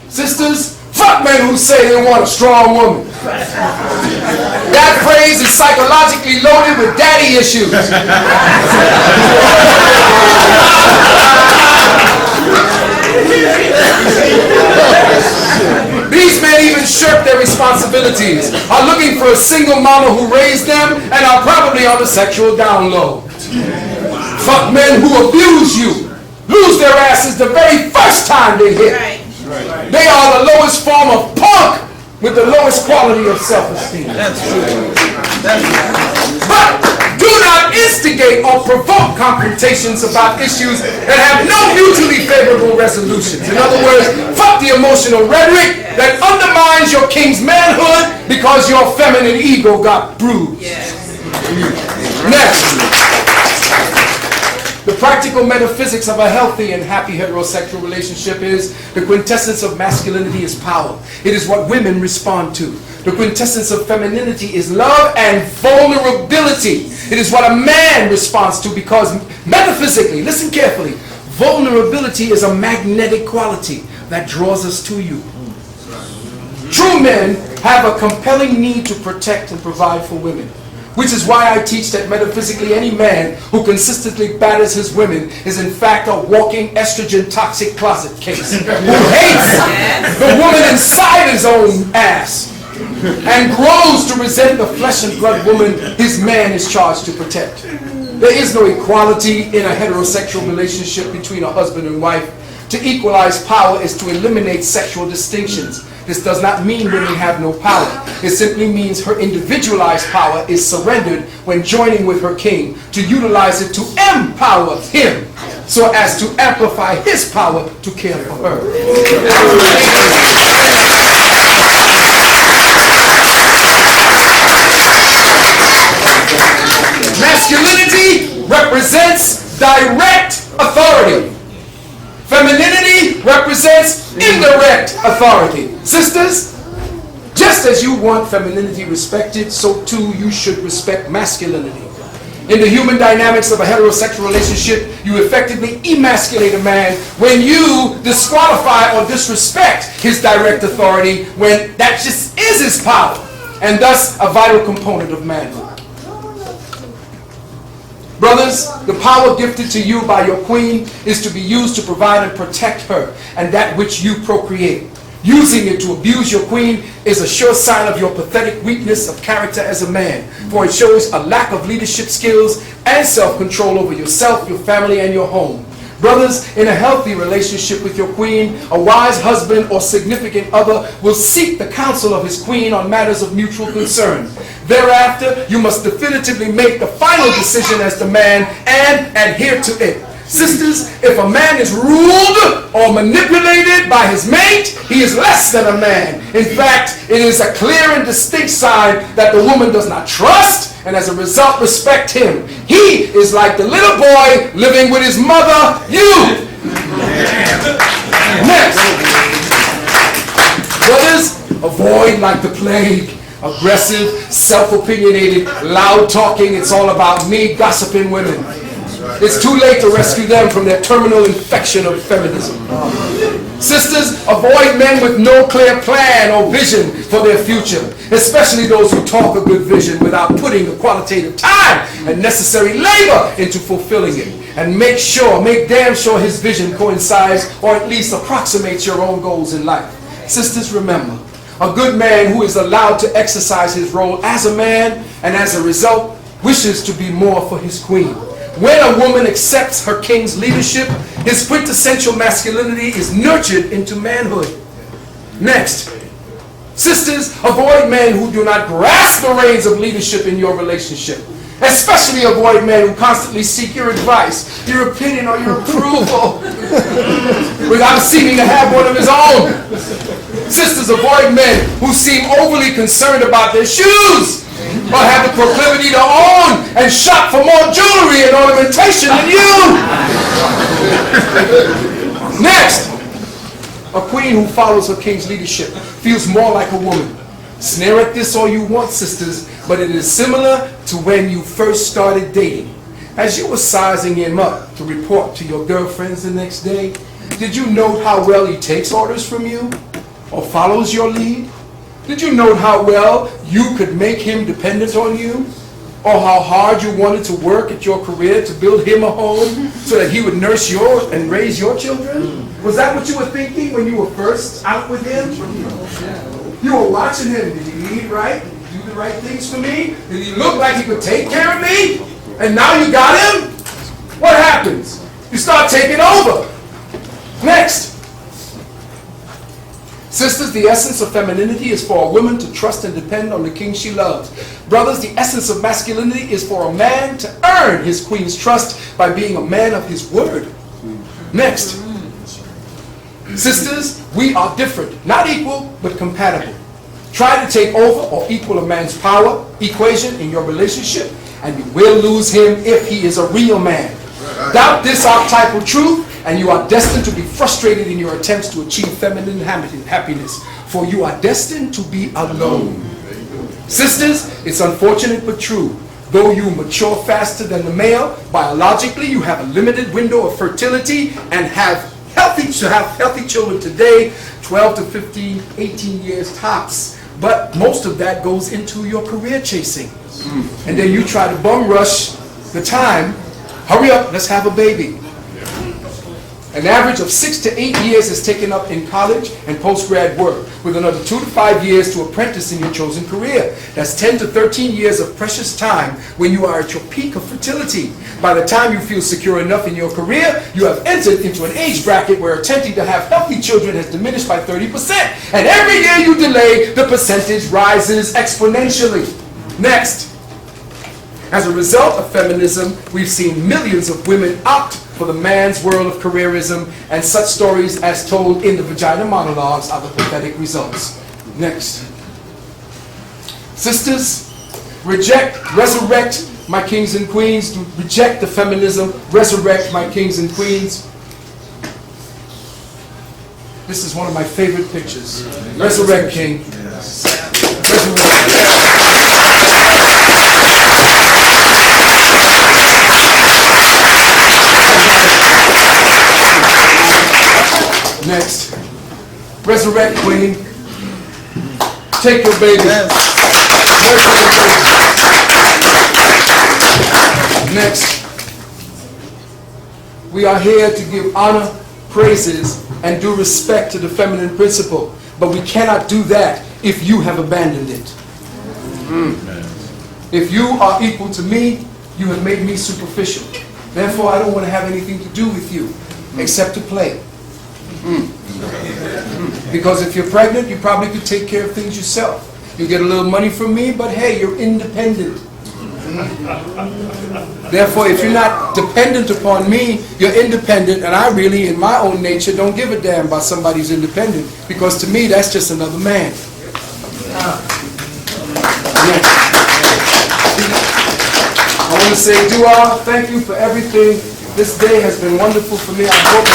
Sisters, fuck men who say they want a strong woman. That phrase is psychologically loaded with daddy issues. These men even shirk their responsibilities, are looking for a single mama who raised them, and are probably on the sexual down low. Fuck men who abuse you, lose their asses the very first time they hit. They are the lowest form of punk with the lowest quality of self-esteem. That's true. But do not instigate or provoke confrontations about issues that have no mutually favorable resolutions. In other words, fuck the emotional rhetoric that undermines your king's manhood because your feminine ego got bruised. Next, the practical metaphysics of a healthy and happy heterosexual relationship is the quintessence of masculinity is power. It is what women respond to. The quintessence of femininity is love and vulnerability. It is what a man responds to because metaphysically, listen carefully, vulnerability is a magnetic quality that draws us to you. True men have a compelling need to protect and provide for women. Which is why I teach that metaphysically any man who consistently batters his women is in fact a walking estrogen toxic closet case who hates the woman inside his own ass and grows to resent the flesh and blood woman his man is charged to protect. There is no equality in a heterosexual relationship between a husband and wife. To equalize power is to eliminate sexual distinctions. This does not mean women have no power. It simply means her individualized power is surrendered when joining with her king to utilize it to empower him so as to amplify his power to care for her. Masculinity represents direct authority. Femininity represents indirect authority. Sisters, just as you want femininity respected, so too you should respect masculinity. In the human dynamics of a heterosexual relationship, you effectively emasculate a man when you disqualify or disrespect his direct authority when that just is his power, and thus a vital component of manhood. Brothers, the power gifted to you by your queen is to be used to provide and protect her and that which you procreate. Using it to abuse your queen is a sure sign of your pathetic weakness of character as a man, for it shows a lack of leadership skills and self-control over yourself, your family, and your home. Brothers, in a healthy relationship with your queen, a wise husband or significant other will seek the counsel of his queen on matters of mutual concern. Thereafter, you must definitively make the final decision as the man and adhere to it. Sisters, if a man is ruled or manipulated by his mate, he is less than a man. In fact, it is a clear and distinct sign that the woman does not trust and as a result respect him. He is like the little boy living with his mother, you. Next, brothers, avoid like the plague. Aggressive, self-opinionated, loud-talking, it's all about me, gossiping women. It's too late to rescue them from their terminal infection of feminism. Sisters, avoid men with no clear plan or vision for their future, especially those who talk a good vision without putting the qualitative time and necessary labor into fulfilling it. And make damn sure his vision coincides or at least approximates your own goals in life. Sisters, remember, a good man who is allowed to exercise his role as a man and as a result wishes to be more for his queen. When a woman accepts her king's leadership, his quintessential masculinity is nurtured into manhood. Next, sisters, avoid men who do not grasp the reins of leadership in your relationship. Especially avoid men who constantly seek your advice, your opinion, or your approval without seeming to have one of his own. Sisters, avoid men who seem overly concerned about their shoes or have the proclivity to own and shop for more jewelry and ornamentation than you. Next, a queen who follows her king's leadership feels more like a woman. Sneer at this all you want, sisters, but it is similar to when you first started dating. As you were sizing him up to report to your girlfriends the next day, did you note how well he takes orders from you? or follows your lead? Did you note how well you could make him dependent on you? Or how hard you wanted to work at your career to build him a home so that he would nurse yours and raise your children? Was that what you were thinking when you were first out with him? You were watching him. Did he lead right? Did he do the right things for me? Did he look like he could take care of me? And now you got him? What happens? You start taking over. Next. Sisters, the essence of femininity is for a woman to trust and depend on the king she loves. Brothers, the essence of masculinity is for a man to earn his queen's trust by being a man of his word. Next. Sisters, we are different, not equal, but compatible. Try to take over or equal a man's power equation in your relationship, and you will lose him if he is a real man. Doubt this archetypal truth, and you are destined to be frustrated in your attempts to achieve feminine happiness, for you are destined to be alone. Sisters, it's unfortunate but true. Though you mature faster than the male, biologically you have a limited window of fertility and have healthy children today, 12 to 15, 18 years tops. But most of that goes into your career chasing. And then you try to bum rush the time. Hurry up, let's have a baby. An average of 6 to 8 years is taken up in college and post-grad work, with another 2 to 5 years to apprentice in your chosen career. That's 10 to 13 years of precious time when you are at your peak of fertility. By the time you feel secure enough in your career, you have entered into an age bracket where attempting to have healthy children has diminished by 30%. And every year you delay, the percentage rises exponentially. Next. As a result of feminism, we've seen millions of women opt for the man's world of careerism, and such stories as told in the vagina monologues are the pathetic results. Next. Sisters, resurrect my kings and queens. Reject the feminism, resurrect my kings and queens. This is one of my favorite pictures. Resurrect, king. Resurrect. Next. Resurrect, queen. Take your baby. Next. We are here to give honor, praises, and due respect to the feminine principle. But we cannot do that if you have abandoned it. If you are equal to me, you have made me superficial. Therefore, I don't want to have anything to do with you except to play. Because if you're pregnant, you probably could take care of things yourself. You get a little money from me, but hey, you're independent. Therefore, if you're not dependent upon me, you're independent, and I really, in my own nature, don't give a damn about somebody who's independent, because to me, that's just another man. I want to say, Dua, thank you for everything. This day has been wonderful for me. I hope